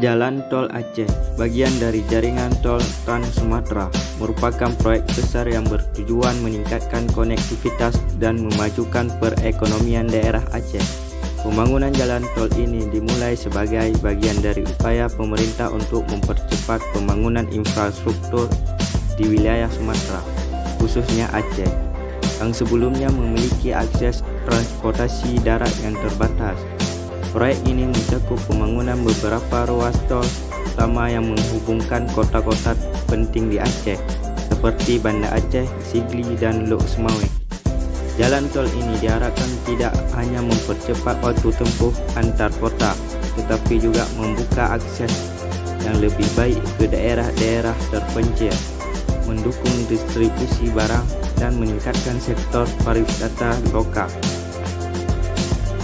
Jalan Tol Aceh, bagian dari jaringan tol Trans Sumatera, merupakan proyek besar yang bertujuan meningkatkan konektivitas dan memajukan perekonomian daerah Aceh. Pembangunan jalan tol ini dimulai sebagai bagian dari upaya pemerintah untuk mempercepat pembangunan infrastruktur di wilayah Sumatera, khususnya Aceh, yang sebelumnya memiliki akses transportasi darat yang terbatas. Proyek ini mencakup pembangunan beberapa ruas tol utama yang menghubungkan kota-kota penting di Aceh, seperti Banda Aceh, Sigli, dan Lok Semawe. Jalan tol ini diharapkan tidak hanya mempercepat waktu tempuh antar kota, tetapi juga membuka akses yang lebih baik ke daerah-daerah terpencil, mendukung distribusi barang, dan meningkatkan sektor pariwisata lokal.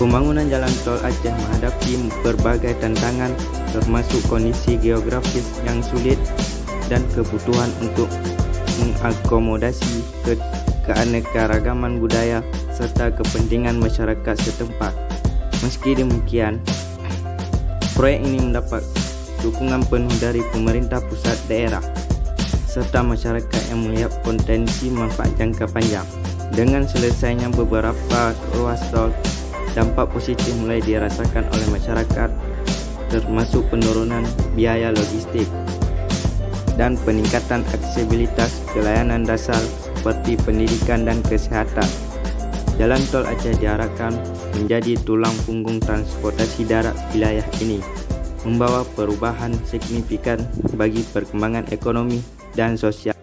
Pembangunan jalan tol Aceh menghadapi berbagai tantangan, termasuk kondisi geografis yang sulit dan kebutuhan untuk mengakomodasi keanekaragaman budaya serta kepentingan masyarakat setempat. Meski demikian, proyek ini mendapat dukungan penuh dari pemerintah pusat, daerah, serta masyarakat yang melihat potensi manfaat jangka panjang. Dengan selesainya beberapa ruas tol, dampak positif mulai dirasakan oleh masyarakat, termasuk penurunan biaya logistik dan peningkatan aksesibilitas ke layanan dasar seperti pendidikan dan kesehatan. Jalan tol Aceh diharapkan menjadi tulang punggung transportasi darat wilayah ini, membawa perubahan signifikan bagi perkembangan ekonomi dan sosial.